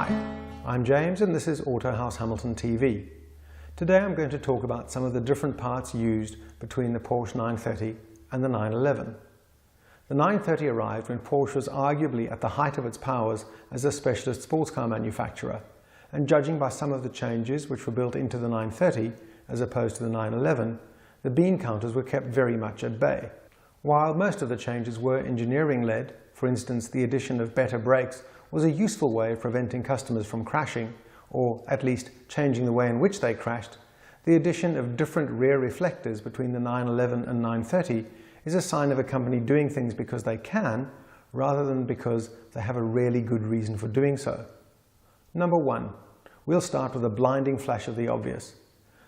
Hi, I'm James and this is Autohaus Hamilton TV. Today I'm going to talk about some of the different parts used between the Porsche 930 and the 911. The 930 arrived when Porsche was arguably at the height of its powers as a specialist sports car manufacturer, and judging by some of the changes which were built into the 930 as opposed to the 911, the bean counters were kept very much at bay. While most of the changes were engineering-led, for instance the addition of better brakes was a useful way of preventing customers from crashing, or at least changing the way in which they crashed, the addition of different rear reflectors between the 911 and 930 is a sign of a company doing things because they can, rather than because they have a really good reason for doing so. Number 1. We'll start with a blinding flash of the obvious.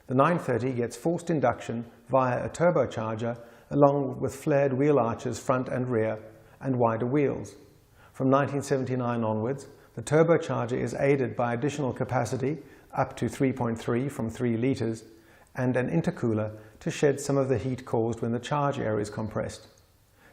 The 930 gets forced induction via a turbocharger along with flared wheel arches front and rear and wider wheels. From 1979 onwards, the turbocharger is aided by additional capacity up to 3.3 from 3 litres and an intercooler to shed some of the heat caused when the charge air is compressed.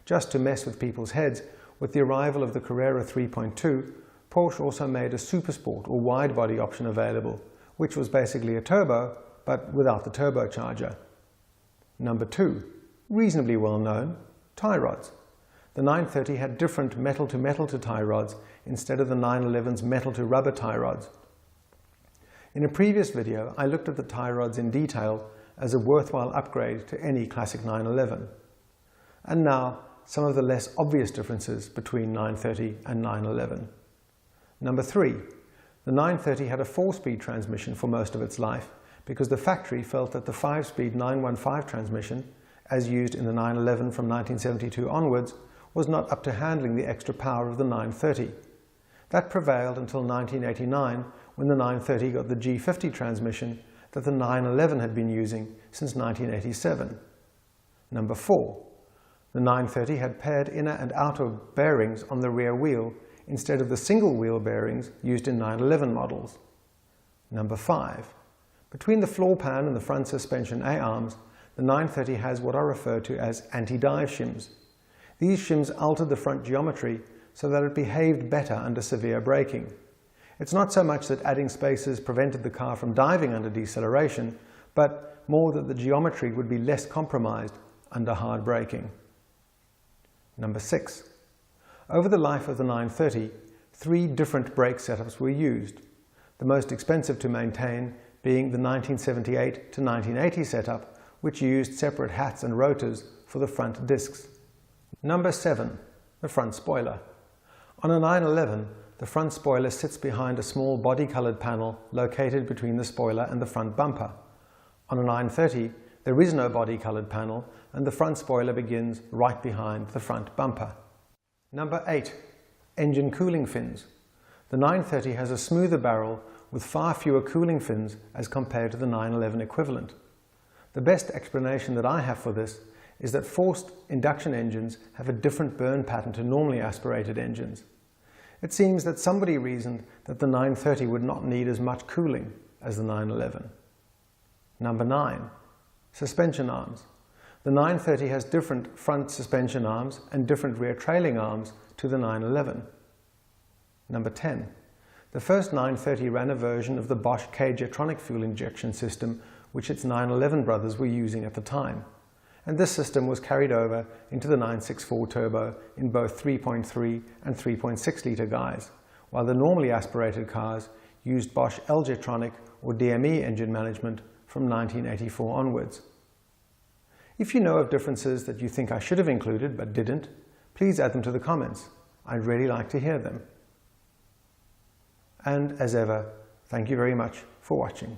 Just to mess with people's heads, with the arrival of the Carrera 3.2, Porsche also made a Supersport or wide-body option available, which was basically a turbo, but without the turbocharger. Number 2. Reasonably well known, tie rods. The 930 had different metal-to-metal to tie rods instead of the 911's metal-to-rubber tie rods. In a previous video, I looked at the tie rods in detail as a worthwhile upgrade to any classic 911. And now, some of the less obvious differences between 930 and 911. Number 3. The 930 had a 4-speed transmission for most of its life because the factory felt that the 5-speed 915 transmission, as used in the 911 from 1972 onwards, was not up to handling the extra power of the 930. That prevailed until 1989 when the 930 got the G50 transmission that the 911 had been using since 1987. Number 4. The 930 had paired inner and outer bearings on the rear wheel instead of the single wheel bearings used in 911 models. Number 5. Between the floor pan and the front suspension A-arms, the 930 has what are referred to as anti-dive shims. These shims altered the front geometry so that it behaved better under severe braking. It's not so much that adding spacers prevented the car from diving under deceleration, but more that the geometry would be less compromised under hard braking. Number 6. Over the life of the 930, 3 different brake setups were used, the most expensive to maintain being the 1978 to 1980 setup, which used separate hats and rotors for the front discs. Number 7. The front spoiler. On a 911, the front spoiler sits behind a small body-colored panel located between the spoiler and the front bumper. On a 930, there is no body-colored panel and the front spoiler begins right behind the front bumper. Number 8. Engine cooling fins. The 930 has a smoother barrel with far fewer cooling fins as compared to the 911 equivalent. The best explanation that I have for this is that forced induction engines have a different burn pattern to normally aspirated engines. It seems that somebody reasoned that the 930 would not need as much cooling as the 911. Number 9. Suspension arms. The 930 has different front suspension arms and different rear trailing arms to the 911. Number 10. The first 930 ran a version of the Bosch K-Jetronic fuel injection system which its 911 brothers were using at the time. And this system was carried over into the 964 turbo in both 3.3 and 3.6 litre guise, while the normally aspirated cars used Bosch L-Jetronic or DME engine management from 1984 onwards. If you know of differences that you think I should have included but didn't, please add them to the comments. I'd really like to hear them. And as ever, thank you very much for watching.